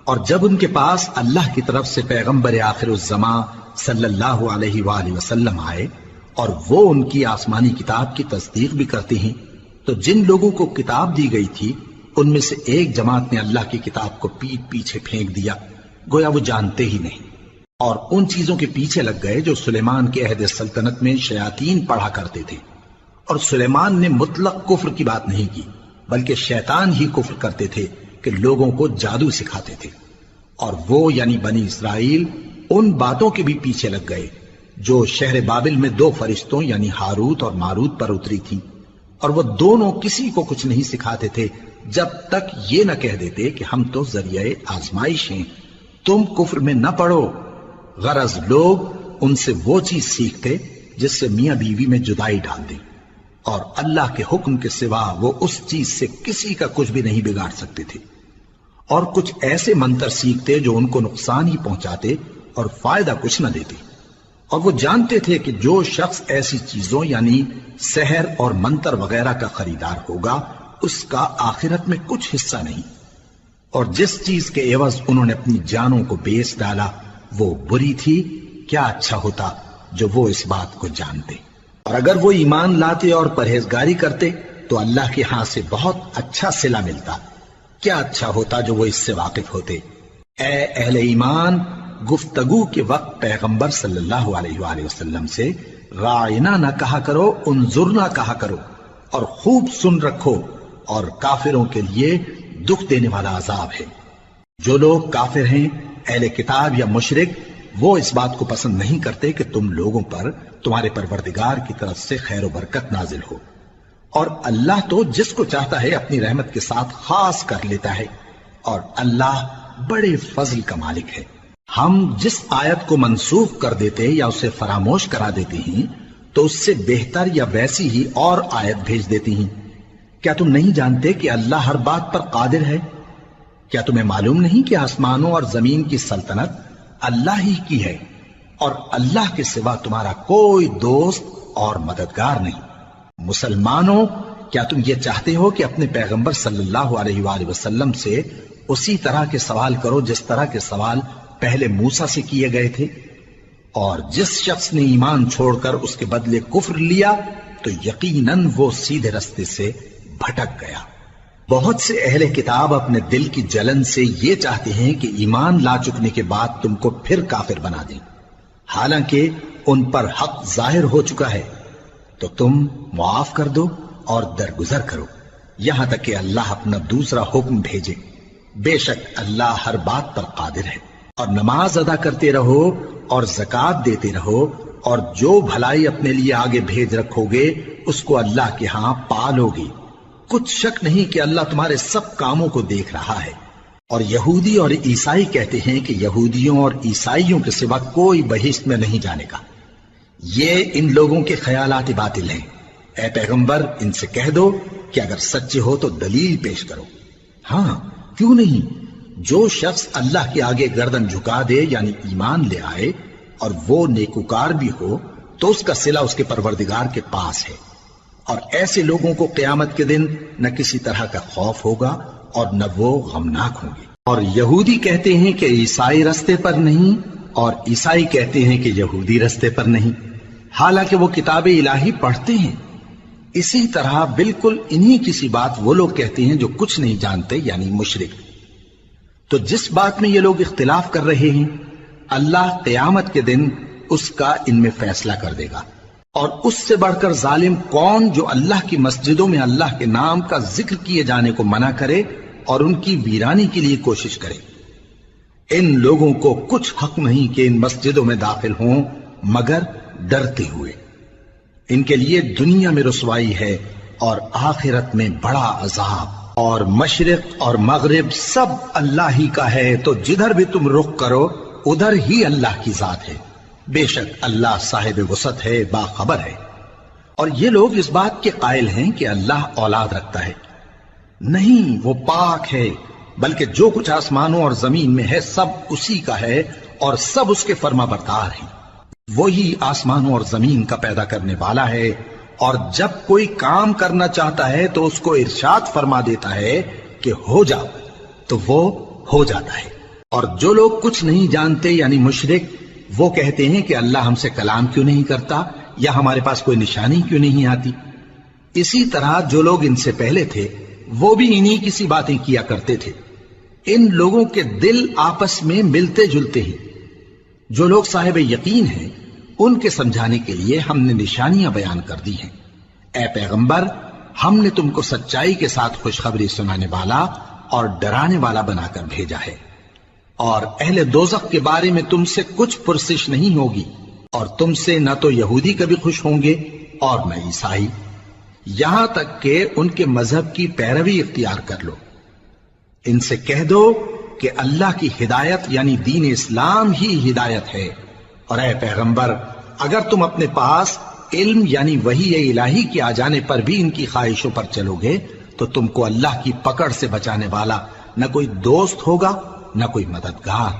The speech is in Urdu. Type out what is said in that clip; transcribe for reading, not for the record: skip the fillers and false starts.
اور جب ان کے پاس اللہ کی طرف سے پیغمبر آخر الزمان صلی اللہ علیہ وآلہ وسلم آئے اور وہ ان کی آسمانی کتاب کی تصدیق بھی کرتے ہیں، تو جن لوگوں کو کتاب دی گئی تھی ان میں سے ایک جماعت نے اللہ کی کتاب کو پیٹ پیچھے پھینک دیا، گویا وہ جانتے ہی نہیں، اور ان چیزوں کے پیچھے لگ گئے جو سلیمان کے عہد سلطنت میں شیاطین پڑھا کرتے تھے۔ اور سلیمان نے مطلق کفر کی بات نہیں کی، بلکہ شیطان ہی کفر کرتے تھے کہ لوگوں کو جادو سکھاتے تھے، اور وہ یعنی بنی اسرائیل ان باتوں کے بھی پیچھے لگ گئے جو شہر بابل میں دو فرشتوں یعنی ہاروت اور ماروت پر اتری تھی، اور وہ دونوں کسی کو کچھ نہیں سکھاتے تھے جب تک یہ نہ کہہ دیتے کہ ہم تو ذریعہ آزمائش ہیں، تم کفر میں نہ پڑو۔ غرض لوگ ان سے وہ چیز سیکھتے جس سے میاں بیوی میں جدائی ڈال دیں، اور اللہ کے حکم کے سوا وہ اس چیز سے کسی کا کچھ بھی نہیں بگاڑ سکتے تھے، اور کچھ ایسے منتر سیکھتے جو ان کو نقصان ہی پہنچاتے اور فائدہ کچھ نہ دیتے، اور وہ جانتے تھے کہ جو شخص ایسی چیزوں یعنی سحر اور منتر وغیرہ کا خریدار ہوگا اس کا آخرت میں کچھ حصہ نہیں، اور جس چیز کے عوض انہوں نے اپنی جانوں کو بیچ ڈالا وہ بری تھی، کیا اچھا ہوتا جو وہ اس بات کو جانتے، اور اگر وہ ایمان لاتے اور پرہیزگاری کرتے تو اللہ کے ہاں سے بہت اچھا صلہ ملتا، کیا اچھا ہوتا جو وہ اس سے واقف ہوتے۔ اے اہل ایمان، گفتگو کے وقت پیغمبر صلی اللہ علیہ وآلہ وسلم سے راعنا نہ کہا کرو، انظرنا کہا کرو، اور خوب سن رکھو، اور کافروں کے لیے دکھ دینے والا عذاب ہے۔ جو لوگ کافر ہیں، اہل کتاب یا مشرک، وہ اس بات کو پسند نہیں کرتے کہ تم لوگوں پر تمہارے پروردگار کی طرف سے خیر و برکت نازل ہو، اور اللہ تو جس کو چاہتا ہے اپنی رحمت کے ساتھ خاص کر لیتا ہے، اور اللہ بڑے فضل کا مالک ہے۔ ہم جس آیت کو منسوخ کر دیتے یا اسے فراموش کرا دیتے ہیں تو اس سے بہتر یا ویسی ہی اور آیت بھیج دیتی ہیں۔ کیا تم نہیں جانتے کہ اللہ ہر بات پر قادر ہے؟ کیا تمہیں معلوم نہیں کہ آسمانوں اور زمین کی سلطنت اللہ ہی کی ہے، اور اللہ کے سوا تمہارا کوئی دوست اور مددگار نہیں؟ مسلمانوں، کیا تم یہ چاہتے ہو کہ اپنے پیغمبر صلی اللہ علیہ وآلہ وسلم سے اسی طرح کے سوال کرو جس طرح کے سوال پہلے موسیٰ سے کیے گئے تھے؟ اور جس شخص نے ایمان چھوڑ کر اس کے بدلے کفر لیا تو یقیناً وہ سیدھے رستے سے بھٹک گیا۔ بہت سے اہل کتاب اپنے دل کی جلن سے یہ چاہتے ہیں کہ ایمان لا چکنے کے بعد تم کو پھر کافر بنا دیں، حالانکہ ان پر حق ظاہر ہو چکا ہے، تو تم معاف کر دو اور درگزر کرو یہاں تک کہ اللہ اپنا دوسرا حکم بھیجے۔ بے شک اللہ ہر بات پر قادر ہے۔ اور نماز ادا کرتے رہو اور زکوٰۃ دیتے رہو، اور جو بھلائی اپنے لیے آگے بھیج رکھو گے اس کو اللہ کے ہاں پالو گے۔ کچھ شک نہیں کہ اللہ تمہارے سب کاموں کو دیکھ رہا ہے۔ اور یہودی اور عیسائی کہتے ہیں کہ یہودیوں اور عیسائیوں کے سوا کوئی بہشت میں نہیں جانے کا۔ یہ ان لوگوں کے خیالات باطل ہیں۔ اے پیغمبر، ان سے کہہ دو کہ اگر سچے ہو تو دلیل پیش کرو۔ ہاں کیوں نہیں، جو شخص اللہ کے آگے گردن جھکا دے یعنی ایمان لے آئے اور وہ نیکوکار بھی ہو تو اس کا صلہ اس کے پروردگار کے پاس ہے، اور ایسے لوگوں کو قیامت کے دن نہ کسی طرح کا خوف ہوگا اور نہ وہ غمناک ہوں گے۔ اور یہودی کہتے ہیں کہ عیسائی رستے پر نہیں، اور عیسائی کہتے ہیں کہ یہودی رستے پر نہیں، حالانکہ وہ کتاب الہی پڑھتے ہیں۔ اسی طرح بالکل انہی کسی بات وہ لوگ کہتے ہیں جو کچھ نہیں جانتے یعنی مشرک۔ تو جس بات میں یہ لوگ اختلاف کر رہے ہیں اللہ قیامت کے دن اس کا ان میں فیصلہ کر دے گا۔ اور اس سے بڑھ کر ظالم کون جو اللہ کی مسجدوں میں اللہ کے نام کا ذکر کیے جانے کو منع کرے اور ان کی ویرانی کے لیے کوشش کرے۔ ان لوگوں کو کچھ حق نہیں کہ ان مسجدوں میں داخل ہوں مگر ڈرتے ہوئے۔ ان کے لیے دنیا میں رسوائی ہے اور آخرت میں بڑا عذاب۔ اور مشرق اور مغرب سب اللہ ہی کا ہے، تو جدھر بھی تم رخ کرو ادھر ہی اللہ کی ذات ہے۔ بے شک اللہ صاحب وسعت ہے، باخبر ہے۔ اور یہ لوگ اس بات کے قائل ہیں کہ اللہ اولاد رکھتا ہے۔ نہیں، وہ پاک ہے، بلکہ جو کچھ آسمانوں اور زمین میں ہے سب اسی کا ہے اور سب اس کے فرما بردار ہیں۔ وہی آسمانوں اور زمین کا پیدا کرنے والا ہے، اور جب کوئی کام کرنا چاہتا ہے تو اس کو ارشاد فرما دیتا ہے کہ ہو جا، تو وہ ہو جاتا ہے۔ اور جو لوگ کچھ نہیں جانتے یعنی مشرک، وہ کہتے ہیں کہ اللہ ہم سے کلام کیوں نہیں کرتا یا ہمارے پاس کوئی نشانی کیوں نہیں آتی۔ اسی طرح جو لوگ ان سے پہلے تھے وہ بھی انہی کسی باتیں کیا کرتے تھے۔ ان لوگوں کے دل آپس میں ملتے جلتے ہیں۔ جو لوگ صاحب یقین ہیں ان کے سمجھانے کے لیے ہم نے نشانیاں بیان کر دی ہیں۔ اے پیغمبر، ہم نے تم کو سچائی کے ساتھ خوشخبری سنانے والا اور ڈرانے والا بنا کر بھیجا ہے، اور اہل دوزخ کے بارے میں تم سے کچھ پرسش نہیں ہوگی، اور تم سے نہ تو یہودی کبھی خوش ہوں گے اور نہ عیسائی، یہاں تک کہ ان کے مذہب کی پیروی اختیار کر لو۔ ان سے کہہ دو کہ اللہ کی ہدایت یعنی دین اسلام ہی ہدایت ہے، اور اے پیغمبر اگر تم اپنے پاس علم یعنی وحی الہی کے آ جانے پر بھی ان کی خواہشوں پر چلو گے تو تم کو اللہ کی پکڑ سے بچانے والا نہ کوئی دوست ہوگا نہ کوئی مددگار۔